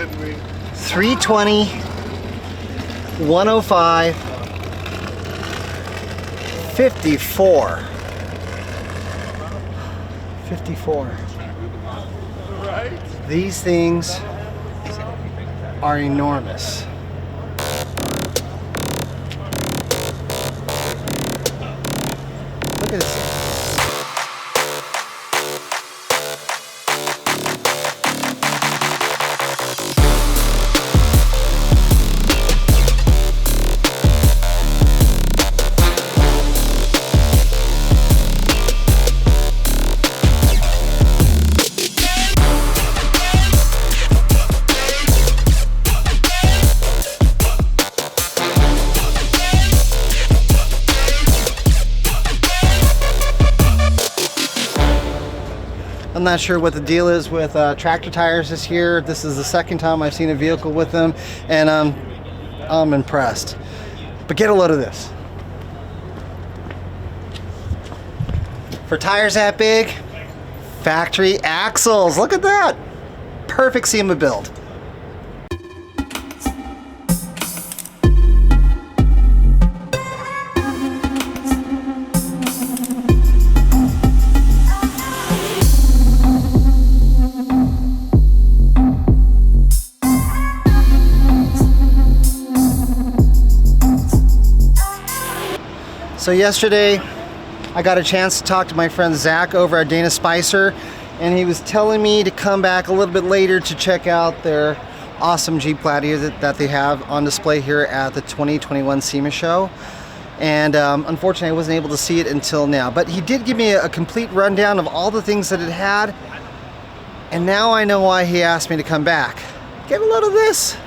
320, 105, 54. 54. These things are enormous. Look at this. I'm not sure what the deal is with tractor tires this year. This is the second time I've seen a vehicle with them, and I'm impressed. But get a load of this. For tires that big, factory axles. Look at that. Perfect SEMA build. So yesterday, I got a chance to talk to my friend Zach over at Dana Spicer, and he was telling me to come back a little bit later to check out their awesome Jeep Gladiator that they have on display here at the 2021 SEMA Show. And unfortunately, I wasn't able to see it until now. But he did give me a complete rundown of all the things that it had, and now I know why he asked me to come back. Get a load of this.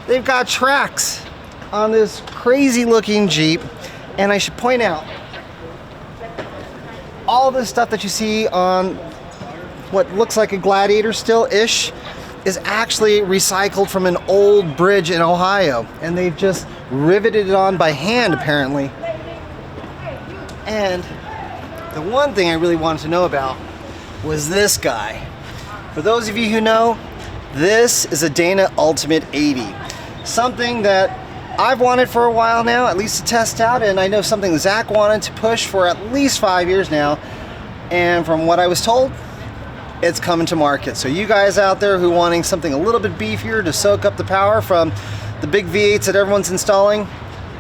They've got tracks on this crazy looking Jeep, and I should point out all this stuff that you see on what looks like a Gladiator still-ish is actually recycled from an old bridge in Ohio, and they've just riveted it on by hand apparently. And the one thing I really wanted to know about was this guy. For those of you who know, this is a Dana Ultimate 80, something that I've wanted for a while now, at least to test out, and I know something Zach wanted to push for at least 5 years now, and from what I was told, it's coming to market. So you guys out there who are wanting something a little bit beefier to soak up the power from the big V8s that everyone's installing,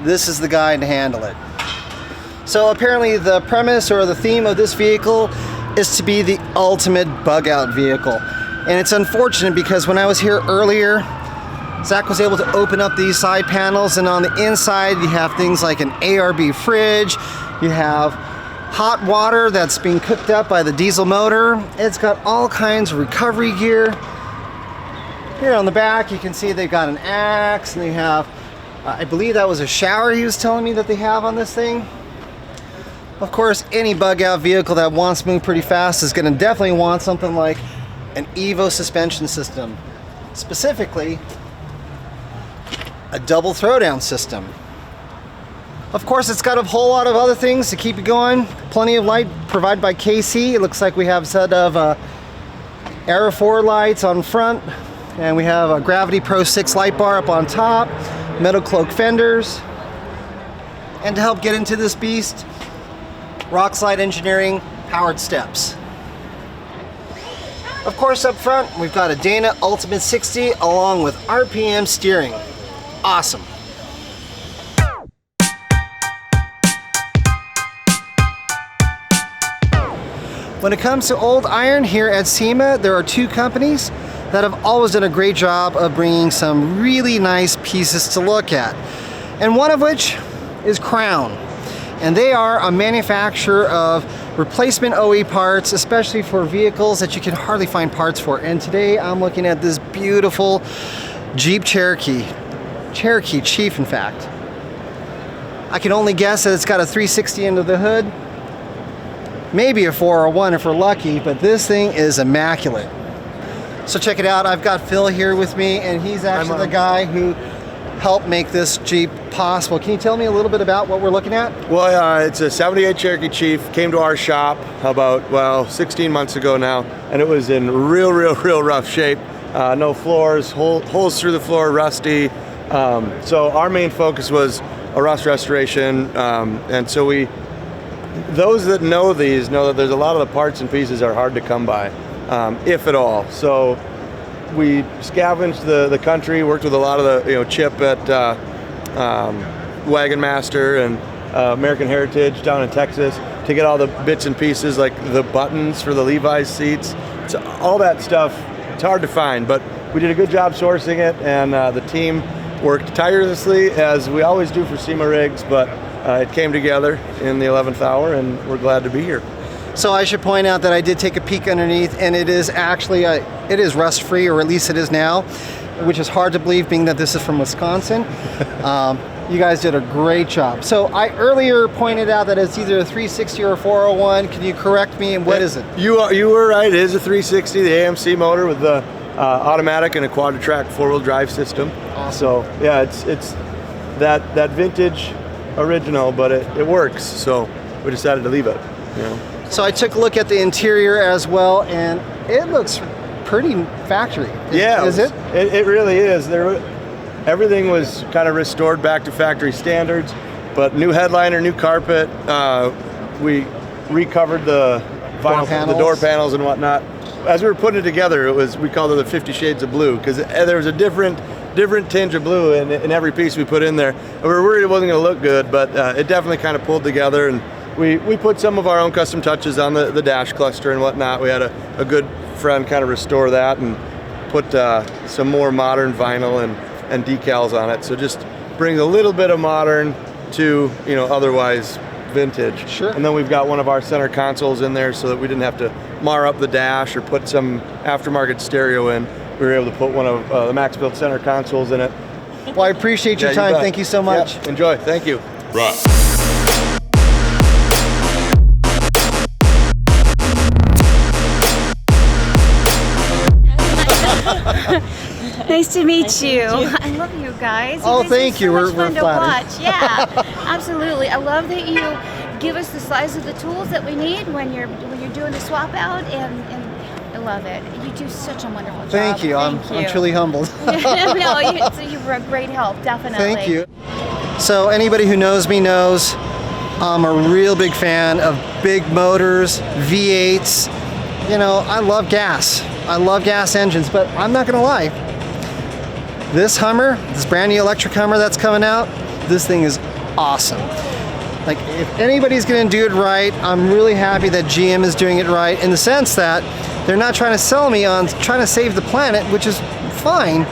this is the guy to handle it. So apparently the premise or the theme of this vehicle is to be the ultimate bug out vehicle. And it's unfortunate because when I was here earlier, Zach was able to open up these side panels, and on the inside you have things like an ARB fridge, you have hot water that's being cooked up by the diesel motor. It's got all kinds of recovery gear. Here on the back you can see they've got an axe, and they have, I believe that was a shower he was telling me that they have on this thing. Of course, any bug out vehicle that wants to move pretty fast is going to definitely want something like an Evo suspension system. Specifically, a double throwdown system. Of course, it's got a whole lot of other things to keep it going. Plenty of light provided by KC. It looks like we have a set of Aero 4 lights on front, and we have a Gravity Pro 6 light bar up on top, metal cloak fenders. And to help get into this beast, Rock Slide Engineering powered steps. Of course, up front, we've got a Dana Ultimate 60 along with RPM steering. Awesome. When it comes to old iron here at SEMA, there are two companies that have always done a great job of bringing some really nice pieces to look at. And one of which is Crown. And they are a manufacturer of replacement OE parts, especially for vehicles that you can hardly find parts for. And today I'm looking at this beautiful Jeep Cherokee Chief, in fact. I can only guess that it's got a 360 under the hood, maybe a 401 if we're lucky, but this thing is immaculate. So check it out. I've got Phil here with me, and he's actually the guy who helped make this Jeep possible. Can you tell me a little bit about what we're looking at? Well, it's a 78 Cherokee Chief, came to our shop about, 16 months ago now, and it was in real rough shape. No floors, holes through the floor, rusty. So our main focus was a rust restoration, and so those that know these know that there's a lot of the parts and pieces are hard to come by, if at all. So we scavenged the country, worked with a lot of the Chip at Wagon Master and American Heritage down in Texas to get all the bits and pieces like the buttons for the Levi's seats. So all that stuff, it's hard to find, but we did a good job sourcing it, and the team worked tirelessly as we always do for SEMA rigs, but it came together in the 11th hour, and we're glad to be here. So I should point out that I did take a peek underneath, and it is actually it is rust free, or at least it is now, which is hard to believe being that this is from Wisconsin. You guys did a great job. So I earlier pointed out that it's either a 360 or a 401. Can you correct me? And what is it? You were right. It is a 360, the AMC motor with the automatic and a quad-track four-wheel drive system. Awesome. So yeah, it's that vintage original, but it works. So we decided to leave it. So I took a look at the interior as well, and it looks pretty factory. Yeah, is it? It really is. Everything was kind of restored back to factory standards, but new headliner, new carpet. We recovered the vinyl, the door panels and whatnot. As we were putting it together, we called it the 50 Shades of Blue, because there was a different tinge of blue in every piece we put in there. And we were worried it wasn't going to look good, but it definitely kind of pulled together. And we put some of our own custom touches on the dash cluster and whatnot. We had a good friend kind of restore that and put some more modern vinyl and decals on it. So just brings a little bit of modern to otherwise vintage. Sure. And then we've got one of our center consoles in there so that we didn't have to mar up the dash or put some aftermarket stereo in. We were able to put one of the Max Built center consoles in it. Well, I appreciate your time. Thank you so much. Yep. Enjoy. Thank you. Right. Nice to meet you. I love you guys. Oh, thank you. We're fun to flattered. watch. Yeah, absolutely. I love that you give us the size of the tools that we need when you're doing the swap out, and I love it. You do such a wonderful job. Thank you. I'm truly humbled. No, you were a great help, definitely. Thank you. So anybody who knows me knows I'm a real big fan of big motors, V8s. I love gas. I love gas engines, but I'm not gonna lie. This Hummer, this brand new electric Hummer that's coming out, this thing is awesome. Like, if anybody's gonna do it right, I'm really happy that GM is doing it right, in the sense that they're not trying to sell me on trying to save the planet, which is fine.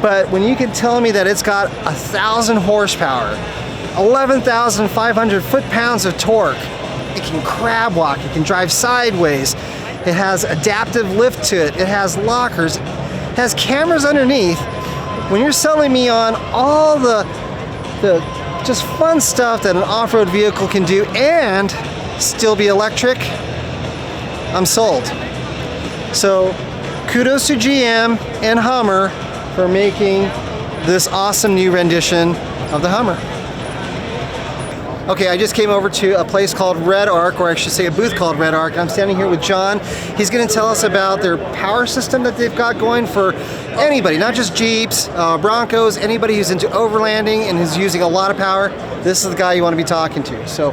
But when you can tell me that it's got 1,000 horsepower, 11,500 foot-pounds of torque, it can crab walk, it can drive sideways, it has adaptive lift to it, it has lockers, it has cameras underneath. When you're selling me on all the just fun stuff that an off-road vehicle can do and still be electric, I'm sold. So kudos to GM and Hummer for making this awesome new rendition of the Hummer. Okay, I just came over to a place called Redarc, or I should say a booth called Redarc, and I'm standing here with John. He's going to tell us about their power system that they've got going for anybody, not just Jeeps, Broncos, anybody who's into overlanding and who's using a lot of power. This is the guy you want to be talking to. So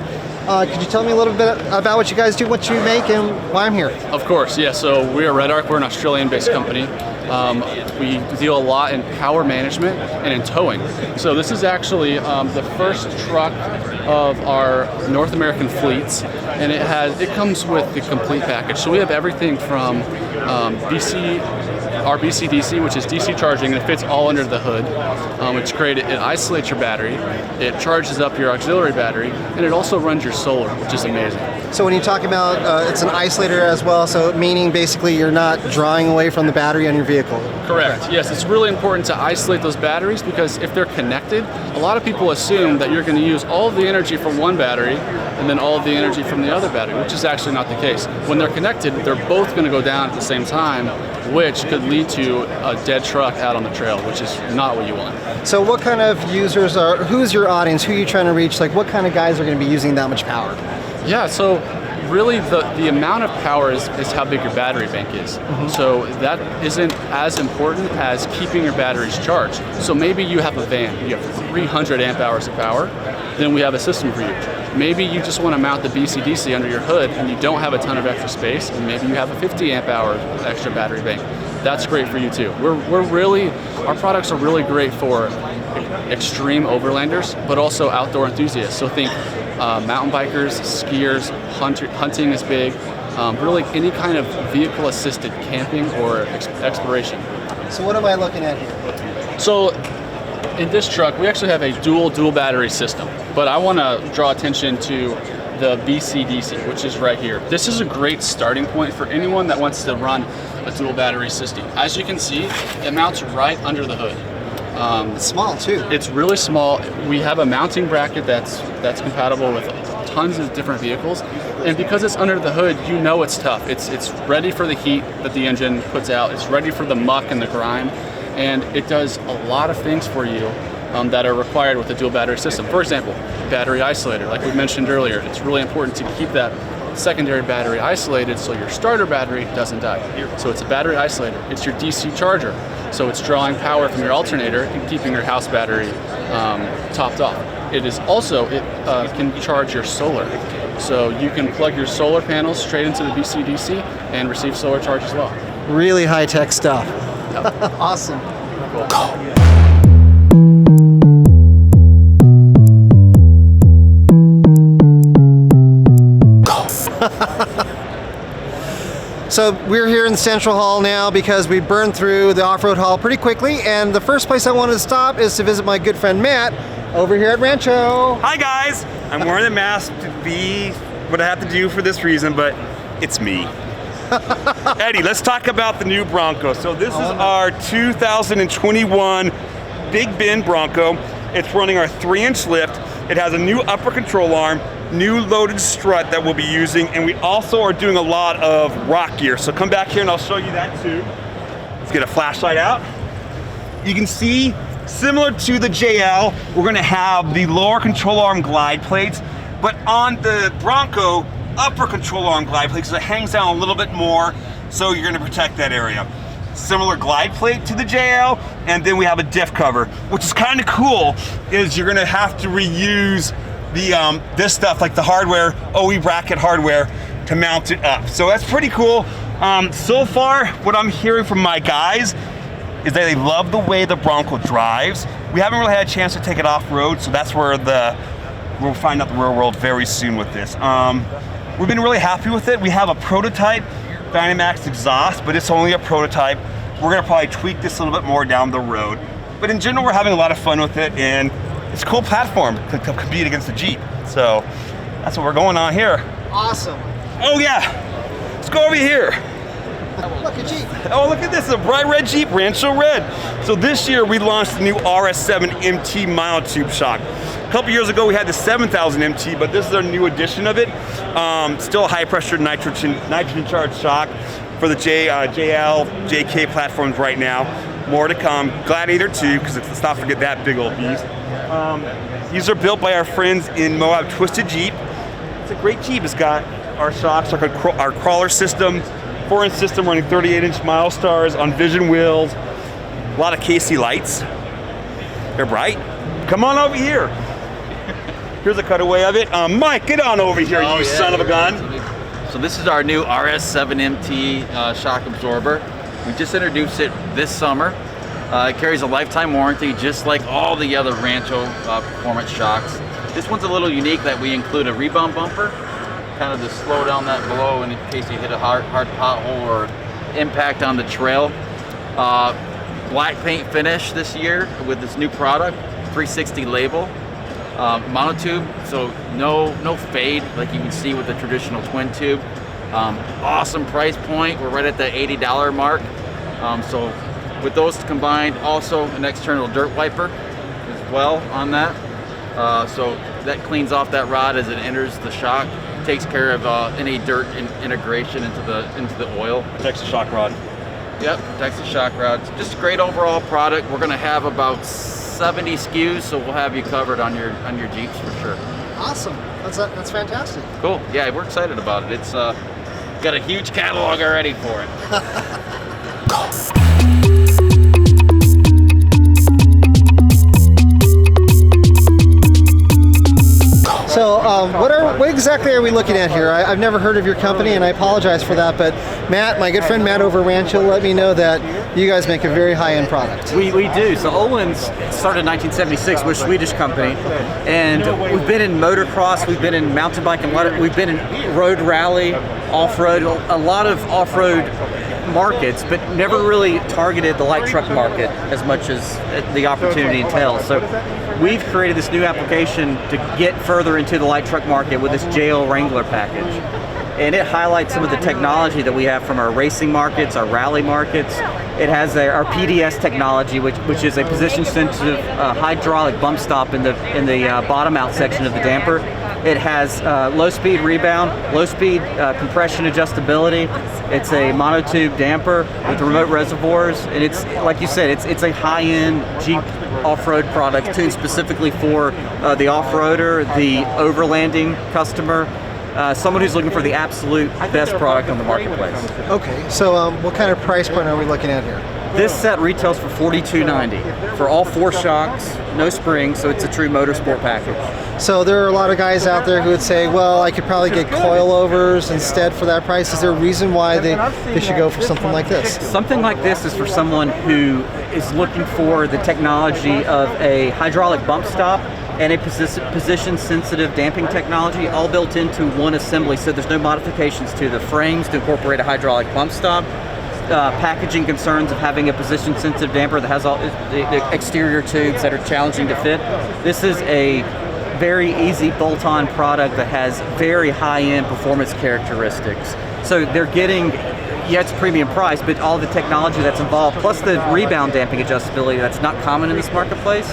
could you tell me a little bit about what you guys do, what you make, and why I'm here? Of course, yeah. So we are Redarc. We're an Australian-based company. We deal a lot in power management and in towing. So this is actually the first truck of our North American fleets, and it comes with the complete package. So we have everything from our BC-DC, which is DC charging, and it fits all under the hood. It's great. It isolates your battery, it charges up your auxiliary battery, and it also runs your solar, which is amazing. So when you talk about it's an isolator as well, so meaning basically you're not drawing away from the battery on your vehicle. Correct. Yes, it's really important to isolate those batteries, because if they're connected, a lot of people assume that you're going to use all of the energy from one battery and then all of the energy from the other battery, which is actually not the case. When they're connected, they're both going to go down at the same time, which could lead to a dead truck out on the trail, which is not what you want. So what kind of users who's your audience? Who are you trying to reach? Like what kind of guys are going to be using that much power? Yeah, so really the amount of power is how big your battery bank is. So that isn't as important as keeping your batteries charged. So maybe you have a van, you have 300 amp hours of power, then we have a system for you. Maybe you just want to mount the BCDC under your hood and you don't have a ton of extra space, and maybe you have a 50 amp hour extra battery bank. That's great for you too. Our products are really great for extreme overlanders, but also outdoor enthusiasts. So think mountain bikers, skiers, hunting is big, really any kind of vehicle assisted camping or exploration. So what am I looking at here? So in this truck, we actually have a dual battery system, but I want to draw attention to the BCDC, which is right here. This is a great starting point for anyone that wants to run a dual battery system. As you can see, it mounts right under the hood. It's small too. It's really small. We have a mounting bracket that's compatible with tons of different vehicles, and because it's under the hood, you know it's tough. It's ready for the heat that the engine puts out. It's ready for the muck and the grime, and it does a lot of things for you that are required with a dual battery system. For example, battery isolator, like we mentioned earlier. It's really important to keep that secondary battery isolated so your starter battery doesn't die. So it's a battery isolator. It's your DC charger. So it's drawing power from your alternator and keeping your house battery topped off. It is also, it can charge your solar. So you can plug your solar panels straight into the BCDC and receive solar charge as well. Really high-tech stuff. Yep. Awesome. Cool. So we're here in Central Hall now because we burned through the off-road hall pretty quickly, and the first place I wanted to stop is to visit my good friend Matt over here at Rancho. Hi guys! I'm wearing the mask to be what I have to do for this reason, but it's me. Eddie, let's talk about the new Bronco. So this is our 2021 Big Bin Bronco. It's running our 3-inch lift. It has a new upper control arm, new loaded strut that we'll be using, and we also are doing a lot of rock gear. So come back here and I'll show you that too. Let's get a flashlight out. You can see, similar to the JL, we're gonna have the lower control arm glide plates, but on the Bronco, upper control arm glide plates, so it hangs down a little bit more, so you're gonna protect that area. Similar glide plate to the JL, and then we have a diff cover, which is kind of cool, is you're gonna have to reuse the this stuff, like the hardware, OE bracket hardware, to mount it up. So that's pretty cool. So far, what I'm hearing from my guys is that they love the way the Bronco drives. We haven't really had a chance to take it off-road, so that's where we'll find out the real world very soon with this. We've been really happy with it. We have a prototype Dynamax exhaust, but it's only a prototype. We're gonna probably tweak this a little bit more down the road. But in general, we're having a lot of fun with it, and it's a cool platform to compete against the Jeep. So that's what we're going on here. Awesome. Oh yeah, let's go over here. Look at Jeep. Oh, look at this, a bright red Jeep, Rancho Red. So this year we launched the new RS7 MT monotube shock. A couple years ago we had the 7000 MT, but this is our new edition of it. Still a high pressure nitrogen charged shock for the JL, JK platforms right now. More to come. Gladiator 2, because let's not forget that big old beast. These are built by our friends in Moab Twisted Jeep. It's a great Jeep. It's got our shocks, like our crawler system, 4-inch system running 38-inch Milestars on Vision wheels. A lot of KC lights. They're bright. Come on over here. Here's a cutaway of it. Mike, get on over here, you son of a gun. So this is our new RS7 MT shock absorber. We just introduced it this summer. It carries a lifetime warranty, just like all the other Rancho performance shocks. This one's a little unique that we include a rebound bumper, kind of to slow down that blow in case you hit a hard pothole or impact on the trail. Black paint finish this year with this new product, 360 label. Monotube, so no fade like you can see with the traditional twin tube. Awesome price point. We're right at the $80 mark. So with those combined, also an external dirt wiper as well on that. So that cleans off that rod as it enters the shock. Takes care of any dirt integration into the oil. Protects the shock rod. Yep, protects the shock rods. Just a great overall product. We're going to have about 70 SKUs, so we'll have you covered on your Jeeps for sure. Awesome. That's fantastic. Cool. Yeah, we're excited about it. It's got a huge catalog already for it. So what exactly are we looking at here? I've never heard of your company, and I apologize for that, but Matt, my good friend Matt over Rancho, let me know that you guys make a very high-end product. We do. So Ohlins started in 1976. We're a Swedish company, and we've been in motocross, we've been in mountain bike, and we've been in road rally, off-road, a lot of off-road markets, but never really targeted the light truck market as much as the opportunity entails. So we've created this new application to get further into the light truck market with this JL Wrangler package. And it highlights some of the technology that we have from our racing markets, our rally markets. It has our PDS technology, which is a position-sensitive hydraulic bump stop in the bottom out section of the damper. It has low-speed rebound, low-speed compression adjustability. It's a monotube damper with remote reservoirs, and it's, like you said, it's a high-end Jeep off-road product tuned specifically for the off-roader, the overlanding customer, someone who's looking for the absolute best product on the marketplace. Okay, so what kind of price point are we looking at here? This set retails for $42.90 for all 4 shocks, no springs, so it's a true motorsport package. So there are a lot of guys out there who would say, well, I could probably get coilovers instead for that price. Is there a reason why they should go for something like this? Something like this is for someone who is looking for the technology of a hydraulic bump stop and a position-sensitive damping technology all built into one assembly, so there's no modifications to the frames to incorporate a hydraulic bump stop. Packaging concerns of having a position-sensitive damper that has all the exterior tubes that are challenging to fit. This is a very easy bolt-on product that has very high-end performance characteristics. So they're getting, it's premium price, but all the technology that's involved, plus the rebound damping adjustability that's not common in this marketplace.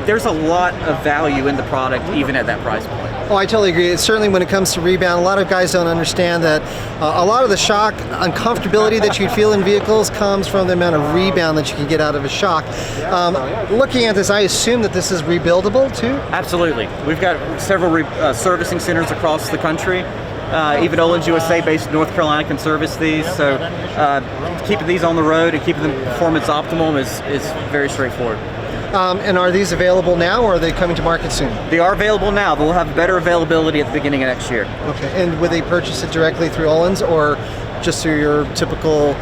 There's a lot of value in the product, even at that price point. Oh, I totally agree. Certainly when it comes to rebound, a lot of guys don't understand that a lot of the shock uncomfortability that you'd feel in vehicles comes from the amount of rebound that you can get out of a shock. Looking at this, I assume that this is rebuildable too? Absolutely. We've got several servicing centers across the country. Even Ohlins USA based in North Carolina can service these. So keeping these on the road and keeping the performance optimal is very straightforward. And are these available now, or are they coming to market soon? They are available now, but we'll have better availability at the beginning of next year. Okay, and would they purchase it directly through Ohlins or just through your typical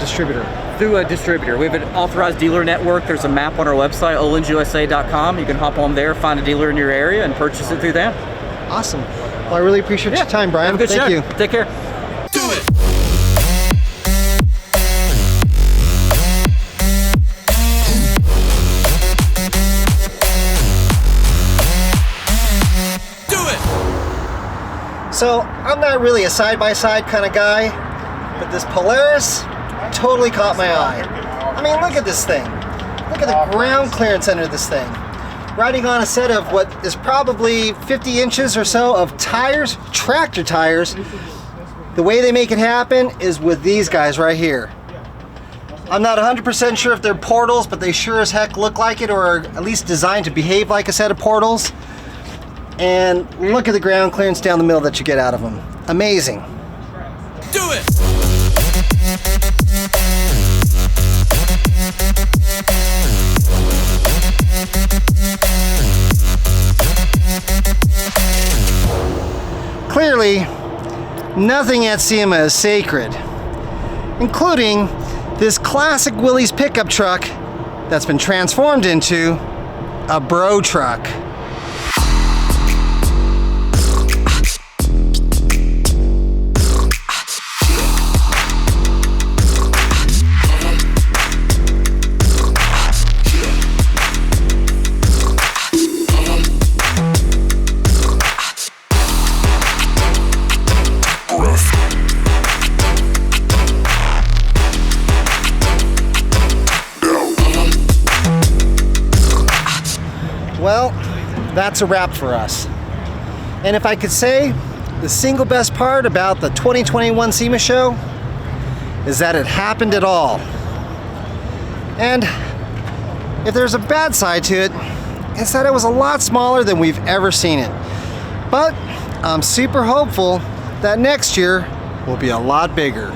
distributor? Through a distributor. We have an authorized dealer network. There's a map on our website, OhlinsUSA.com. You can hop on there, find a dealer in your area, and purchase it through them. Awesome. Well, I really appreciate your time, Brian. Have a good Thank show. you. Take care. Do it! So I'm not really a side-by-side kind of guy, but this Polaris totally caught my eye. I mean, look at this thing. Look at the ground clearance under this thing. Riding on a set of what is probably 50 inches or so of tires, tractor tires. The way they make it happen is with these guys right here. I'm not 100% sure if they're portals, but they sure as heck look like it, or are at least designed to behave like a set of portals. And look at the ground clearance down the middle that you get out of them. Amazing. Do it! Clearly, nothing at SEMA is sacred, including this classic Willys pickup truck that's been transformed into a bro truck. Well, that's a wrap for us. And if I could say the single best part about the 2021 SEMA Show, is that it happened at all. And if there's a bad side to it, it's that it was a lot smaller than we've ever seen it. But I'm super hopeful that next year will be a lot bigger.